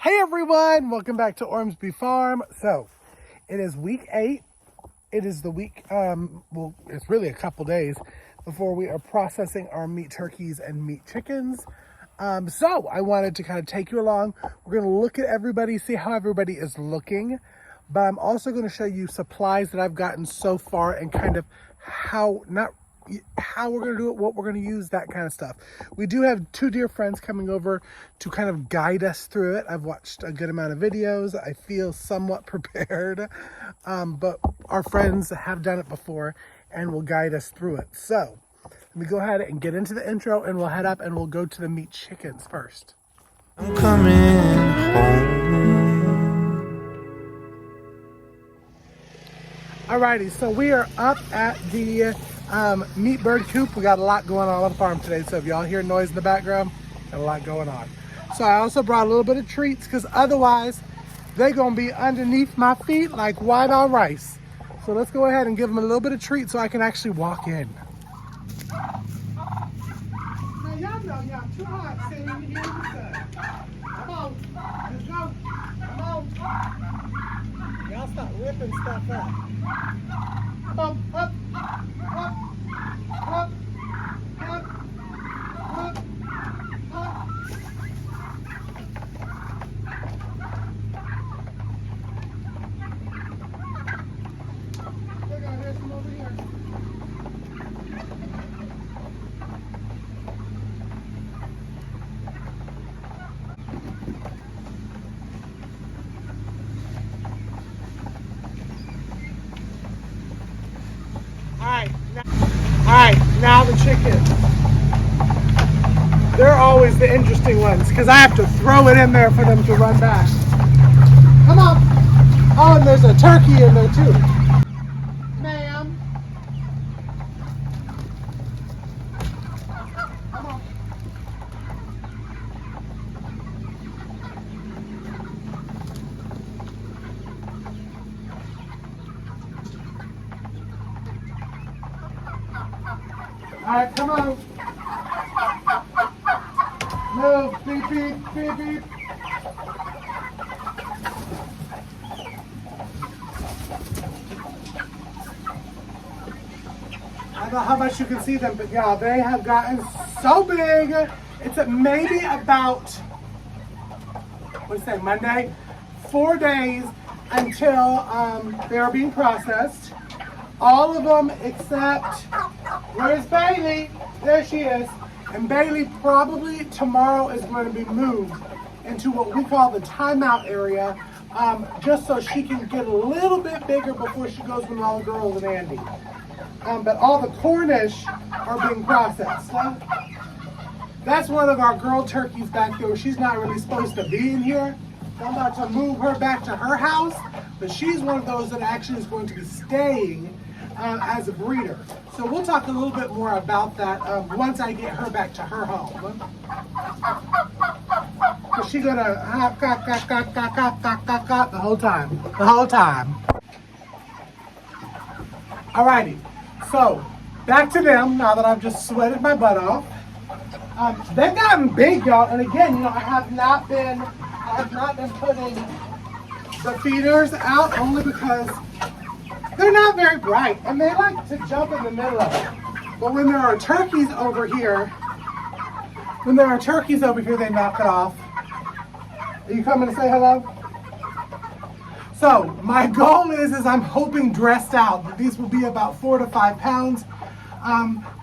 Hey everyone, welcome back to Ormsby Farm. So, it is week 8. It is the week, well, it's really a couple days before we are processing our meat turkeys and meat chickens. So, I wanted to kind of take you along. We're going to look at everybody, see how everybody is looking. But I'm also going to show you supplies that I've gotten so far and kind of how we're going to do it, what we're going to use, that kind of stuff. We do have 2 dear friends coming over to kind of guide us through it. I've watched a good amount of videos. I feel somewhat prepared, but our friends have done it before and will guide us through it. So let me go ahead and get into the intro and we'll head up and we'll go to the meat chickens first. I'm coming home. Alrighty, so we are up at the meat bird coop. We got a lot going on the farm today, so if y'all hear noise in the background, got a lot going on. So I also brought a little bit of treats because otherwise they're gonna be underneath my feet like white on rice. So let's go ahead and give them a little bit of treat so I can actually walk in. Now y'all know y'all too hot sitting here in the sun. Come on, let's go. Come on. Y'all stop ripping stuff up. Up, up, up, up, up, up, up. Look out, there's some over here. Alright, now the chicken. They're always the interesting ones because I have to throw it in there for them to run back. Come on. Oh, and there's a turkey in there too. Ma'am. Come on. Alright, come on. Move. Beep, beep, beep, beep. I don't know how much you can see them, but yeah, they have gotten so big. It's maybe about, what is that, Monday? 4 days until they are being processed. All of them except, where's Bailey? There she is. And Bailey probably tomorrow is going to be moved into what we call the timeout area, just so she can get a little bit bigger before she goes with all the girls and Andy. But all the Cornish are being processed. That's one of our girl turkeys back there. She's not really supposed to be in here. So I'm about to move her back to her house, but she's one of those that actually is going to be staying as a breeder. So we'll talk a little bit more about that once I get her back to her home. So she's gonna the whole time. The whole time. Alrighty, so back to them now that I've just sweated my butt off. They've gotten big, y'all, and again, you know, I have not been putting the feeders out only because they're not very bright and they like to jump in the middle of it. But when there are turkeys over here, they knock it off. Are you coming to say hello? So my goal is I'm hoping dressed out that these will be about 4 to 5 pounds.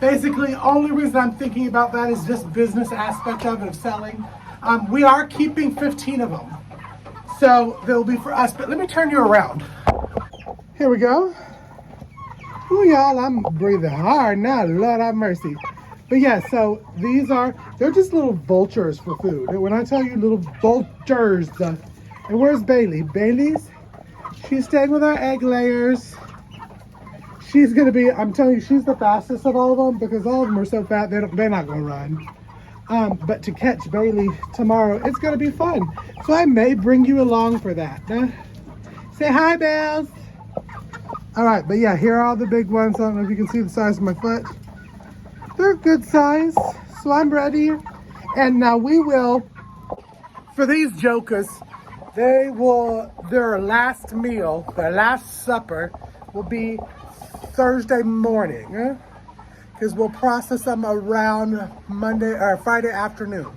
Basically, only reason I'm thinking about that is just business aspect of it, of selling. We are keeping 15 of them. So they'll be for us, but let me turn you around. Here we go. Ooh, y'all, I'm breathing hard now. Lord have mercy. But yeah, so they're just little vultures for food. And when I tell you little vultures, and where's Bailey? She's staying with our egg layers. She's gonna be, I'm telling you, she's the fastest of all of them because all of them are so fat, they're not gonna run. But to catch Bailey tomorrow, it's gonna be fun. So I may bring you along for that. Say hi, Bells. All right, but yeah, here are all the big ones. I don't know if you can see the size of my foot. They're good size, so I'm ready. And now we will, for these jokers, Their last meal, their last supper will be Thursday morning, because we'll process them around Monday or Friday afternoon.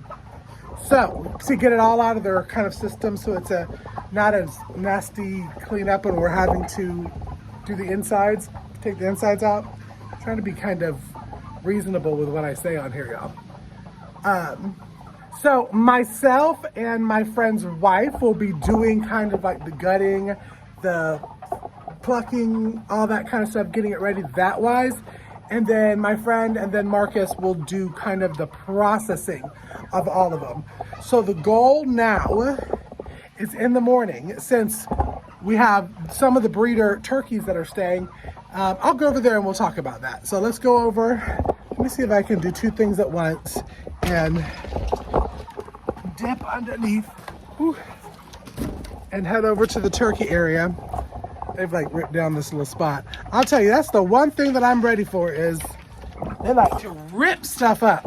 So to get it all out of their kind of system, so it's not as nasty cleanup when we're having to do the insides, take the insides out. I'm trying to be kind of reasonable with what I say on here, y'all. So myself and my friend's wife will be doing kind of like the gutting, the plucking, all that kind of stuff, getting it ready that wise. And then my friend and then Marcus will do kind of the processing of all of them. So the goal now is in the morning, since we have some of the breeder turkeys that are staying. I'll go over there and we'll talk about that. So let's go over. Let me see if I can do two things at once and dip underneath, whew, and head over to the turkey area. They've like ripped down this little spot. I'll tell you, that's the one thing that I'm ready for, is they like to rip stuff up.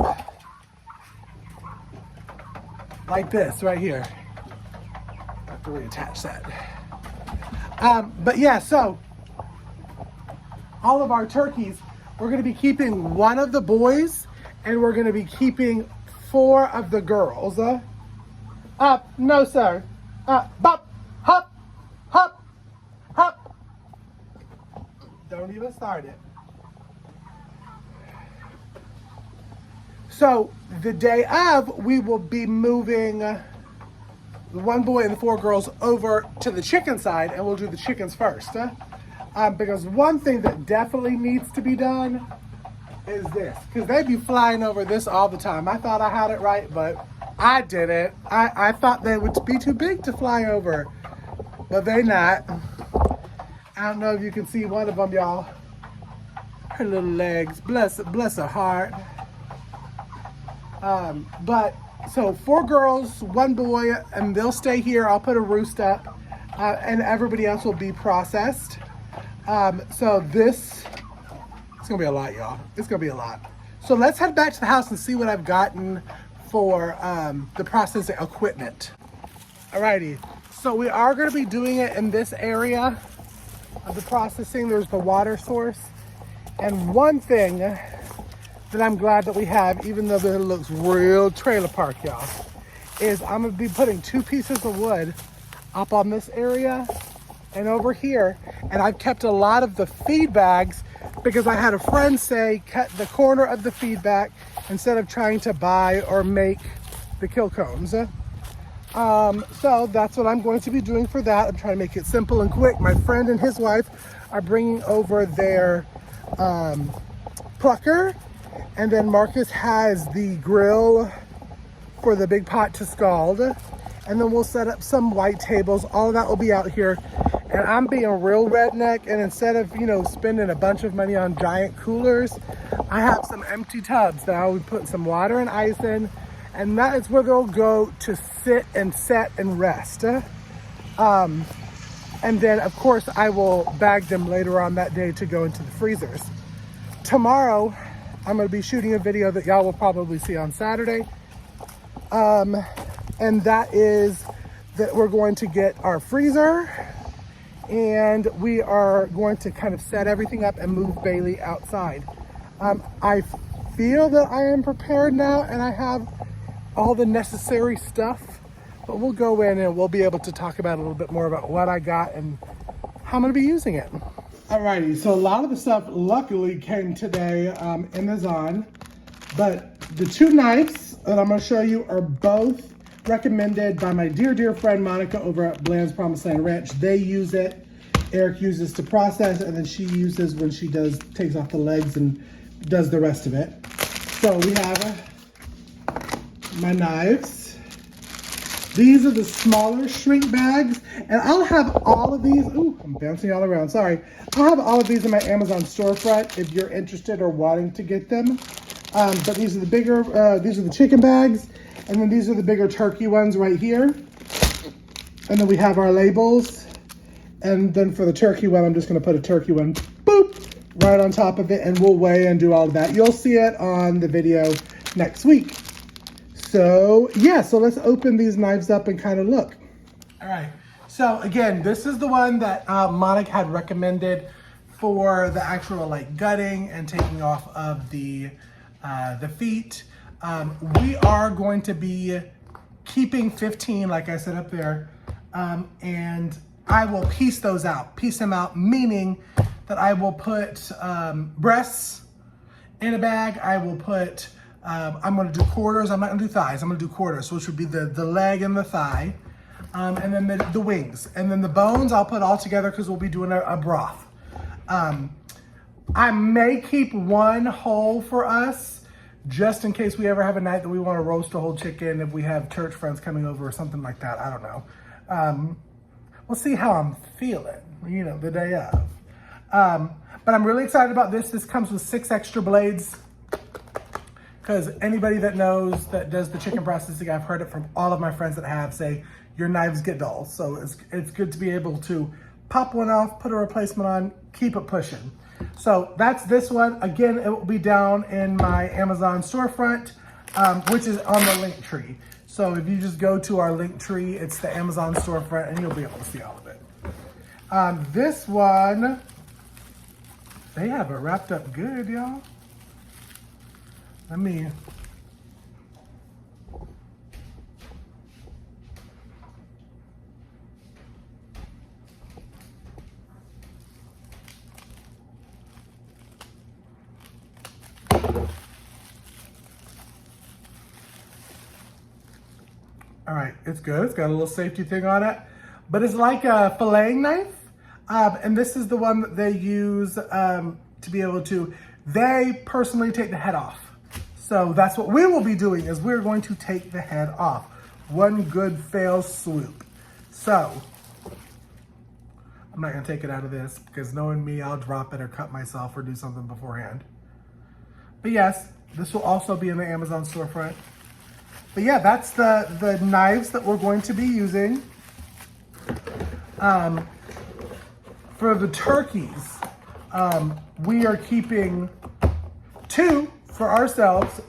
Like this right here. I have to reattach that. But yeah, so all of our turkeys, we're gonna be keeping one of the boys and we're gonna be keeping 4 of the girls. Up, no sir. Bop, hop, hop, hop. Don't even start it. So the day of, we will be moving the 1 boy and the 4 girls over to the chicken side, and we'll do the chickens first. Because one thing that definitely needs to be done is this, because they be flying over this all the time. I thought I had it right, but I didn't. I thought they would be too big to fly over, but they not. I don't know if you can see one of them, y'all. Her little legs, bless her heart. But so 4 girls, 1 boy, and they'll stay here. I'll put a roost up, and everybody else will be processed. So this, it's gonna be a lot, y'all. It's gonna be a lot. So let's head back to the house and see what I've gotten for the processing equipment. Alrighty, so we are gonna be doing it in this area of the processing. There's the water source. And one thing that I'm glad that we have, even though it looks real trailer park, y'all, is I'm gonna be putting 2 pieces of wood up on this area and over here. And I've kept a lot of the feed bags because I had a friend say, cut the corner of the feed bag instead of trying to buy or make the kill cones. So that's what I'm going to be doing for that. I'm trying to make it simple and quick. My friend and his wife are bringing over their plucker, and then Marcus has the grill for the big pot to scald, and then we'll set up some white tables. All of that will be out here. And I'm being real redneck, and instead of, you know, spending a bunch of money on giant coolers, I have some empty tubs that I would put some water and ice in, and that is where they'll go to sit and set and rest. And then of course I will bag them later on that day to go into the freezers. Tomorrow I'm going to be shooting a video that y'all will probably see on Saturday, and that is that we're going to get our freezer, and we are going to kind of set everything up and move Bailey outside. I feel that I am prepared now and I have all the necessary stuff, but we'll go in and we'll be able to talk about a little bit more about what I got and how I'm gonna be using it. Alrighty, so a lot of the stuff luckily came today Amazon, but the 2 knives that I'm gonna show you are both recommended by my dear friend Monica over at Bland's Promised Land Ranch. They use it. Eric uses to process, and then she uses when she takes off the legs and does the rest of it. So we have my knives. These are the smaller shrink bags, and I'll have all of these. Ooh, I'm bouncing all around. Sorry. I'll have all of these in my Amazon storefront if you're interested or wanting to get them. But these are the bigger. These are the chicken bags. And then these are the bigger turkey ones right here. And then we have our labels. And then for the turkey one, I'm just gonna put a turkey one, boop, right on top of it, and we'll weigh and do all of that. You'll see it on the video next week. So yeah, so let's open these knives up and kind of look. All right. So again, this is the one that Monica had recommended for the actual like gutting and taking off of the feet. We are going to be keeping 15, like I said up there, and I will piece those out. Piece them out, meaning that I will put breasts in a bag. I will put, I'm gonna do quarters. I'm not gonna do thighs. I'm gonna do quarters, which would be the leg and the thigh. And then the wings. And then the bones I'll put all together because we'll be doing a broth. I may keep one whole for us, just in case we ever have a night that we want to roast a whole chicken, if we have church friends coming over or something like that. I don't know. We'll see how I'm feeling, you know, the day of. But I'm really excited about this. This comes with 6 extra blades, because anybody that knows that does the chicken processing, I've heard it from all of my friends that have, say your knives get dull. So it's good to be able to pop one off, put a replacement on, keep it pushing. So that's this one. Again, it will be down in my Amazon storefront, which is on the LINKTREE. So if you just go to our LINKTREE, it's the Amazon storefront, and you'll be able to see all of it. This one, they have it wrapped up good, y'all. Let me... All right, it's good. It's got a little safety thing on it, but it's like a filleting knife. And this is the one that they use to be able to, they personally take the head off. So that's what we will be doing, is we're going to take the head off. One good fail swoop. So I'm not gonna take it out of this, because knowing me, I'll drop it or cut myself or do something beforehand. But yes, this will also be in the Amazon storefront. But yeah, that's the knives that we're going to be using. For the turkeys, we are keeping 2 for ourselves.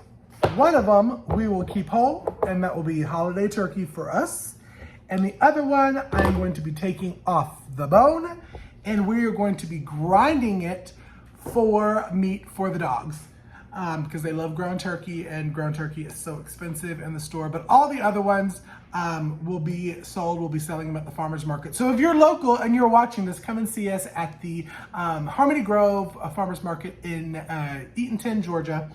One of them we will keep whole, and that will be holiday turkey for us. And the other one I'm going to be taking off the bone, and we are going to be grinding it for meat for the dogs. Because they love ground turkey, and ground turkey is so expensive in the store. But all the other ones will be sold. We'll be selling them at the farmer's market. So if you're local and you're watching this, come and see us at the Harmony Grove Farmer's Market in Eatonton, Georgia.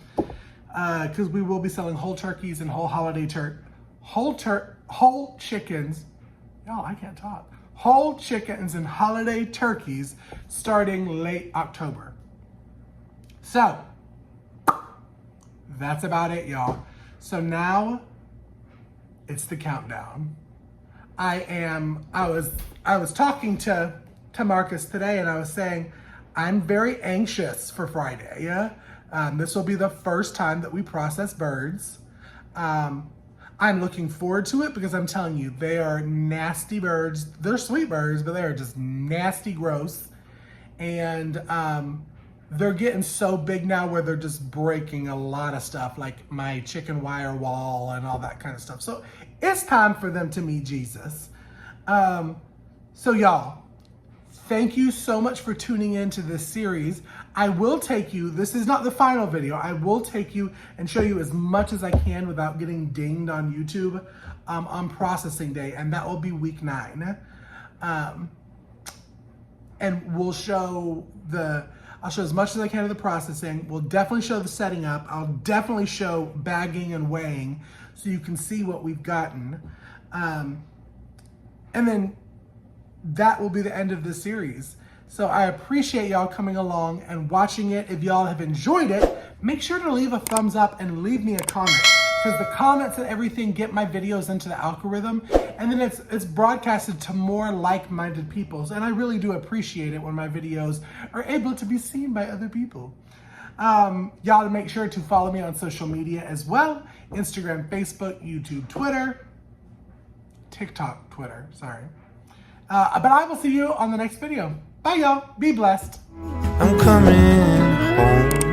Because we will be selling whole turkeys and whole holiday whole chickens. Y'all, I can't talk. Whole chickens and holiday turkeys starting late October. So that's about it, y'all. So now it's the countdown. I was talking to Marcus today, and I was saying I'm very anxious for Friday. Yeah, this will be the first time that we process birds. I'm looking forward to it, because I'm telling you, they are nasty birds. They're sweet birds, but they are just nasty, gross, and they're getting so big now where they're just breaking a lot of stuff, like my chicken wire wall and all that kind of stuff. So it's time for them to meet Jesus. So y'all, thank you so much for tuning into this series. I will take you, this is not the final video, I will take you and show you as much as I can without getting dinged on YouTube on processing day, and that will be week 9. And we'll show I'll show as much as I can of the processing. We'll definitely show the setting up. I'll definitely show bagging and weighing, so you can see what we've gotten. And then that will be the end of this series. So I appreciate y'all coming along and watching it. If y'all have enjoyed it, make sure to leave a thumbs up and leave me a comment, because the comments and everything get my videos into the algorithm, and then it's broadcasted to more like-minded people. And I really do appreciate it when my videos are able to be seen by other people. Y'all make sure to follow me on social media as well: Instagram, Facebook, YouTube, Twitter, TikTok, Twitter, sorry. But I will see you on the next video. Bye, y'all. Be blessed. I'm coming home.